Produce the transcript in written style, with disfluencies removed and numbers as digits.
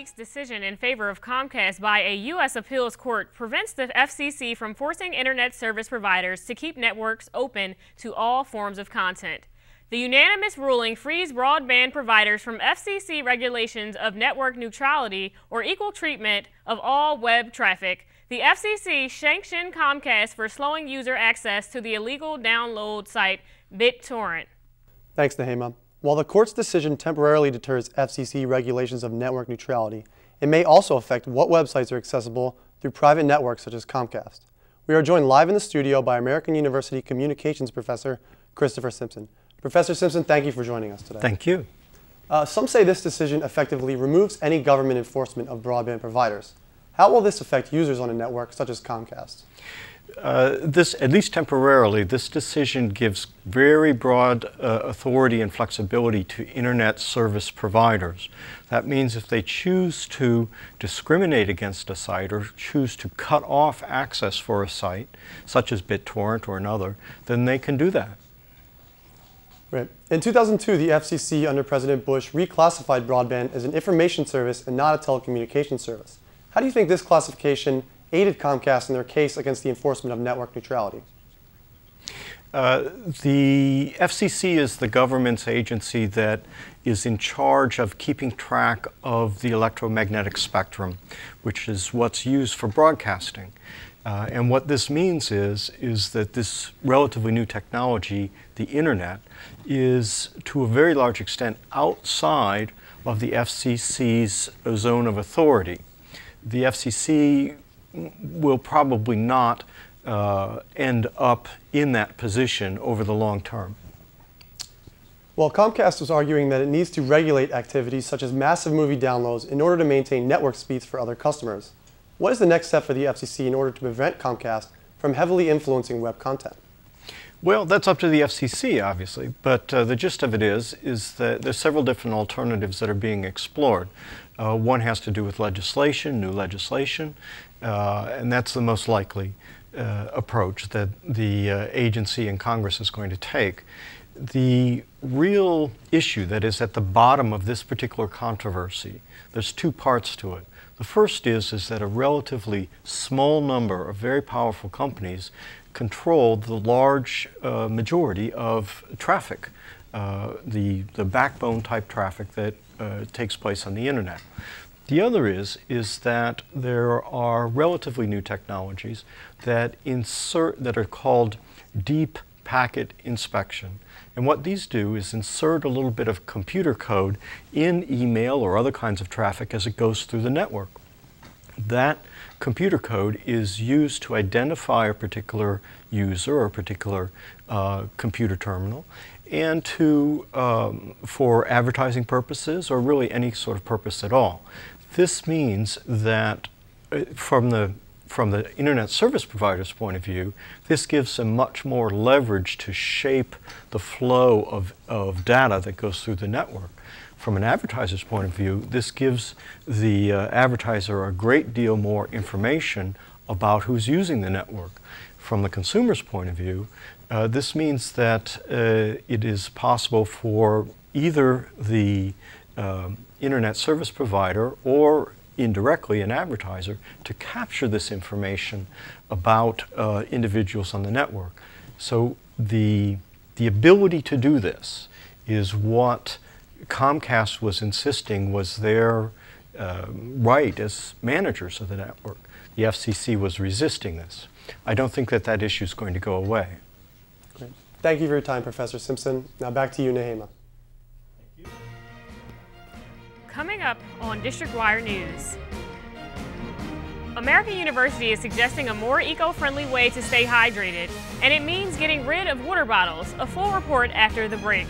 week's decision in favor of Comcast by a U.S. appeals court prevents the FCC from forcing internet service providers to keep networks open to all forms of content. The unanimous ruling frees broadband providers from FCC regulations of network neutrality or equal treatment of all web traffic. The FCC sanctioned Comcast for slowing user access to the illegal download site BitTorrent. Thanks, Nehema. While the court's decision temporarily deters FCC regulations of network neutrality, it may also affect what websites are accessible through private networks such as Comcast. We are joined live in the studio by American University Communications Professor Christopher Simpson. Professor Simpson, thank you for joining us today. Thank you. Some say this decision effectively removes any government enforcement of broadband providers. How will this affect users on a network such as Comcast? At least temporarily, this decision gives very broad authority and flexibility to internet service providers. That means if they choose to discriminate against a site or choose to cut off access for a site, such as BitTorrent or another, then they can do that. Right. In 2002, the FCC under President Bush reclassified broadband as an information service and not a telecommunications service. How do you think this classification aided Comcast in their case against the enforcement of network neutrality? The FCC is the government's agency that is in charge of keeping track of the electromagnetic spectrum, which is what's used for broadcasting. And what this means is that this relatively new technology, the internet, is to a very large extent outside of the FCC's zone of authority. The FCC will probably not end up in that position over the long term. Well, Comcast was arguing that it needs to regulate activities such as massive movie downloads in order to maintain network speeds for other customers. What is the next step for the FCC in order to prevent Comcast from heavily influencing web content? Well, that's up to the FCC, obviously, but the gist of it is that there's several different alternatives that are being explored. One has to do with legislation, new legislation, and that's the most likely approach that the agency and Congress is going to take. The real issue that is at the bottom of this particular controversy, there's two parts to it. The first is that a relatively small number of very powerful companies control the large majority of traffic, the backbone type traffic that takes place on the internet. The other is that there are relatively new technologies that are called deep packet inspection. And what these do is insert a little bit of computer code in email or other kinds of traffic as it goes through the network. That computer code is used to identify a particular user or a particular computer terminal and for advertising purposes or really any sort of purpose at all. This means that from the internet service provider's point of view, this gives them much more leverage to shape the flow of data that goes through the network. From an advertiser's point of view, this gives the advertiser a great deal more information about who's using the network. From the consumer's point of view, this means that it is possible for either the internet service provider or indirectly an advertiser to capture this information about individuals on the network. So the ability to do this is what Comcast was insisting was their right as managers of the network. The FCC was resisting this. I don't think that issue is going to go away. Great. Thank you for your time, Professor Simpson. Now back to you, Nehema. Thank you. Coming up on District Wire News. American University is suggesting a more eco-friendly way to stay hydrated, and it means getting rid of water bottles. A full report after the break.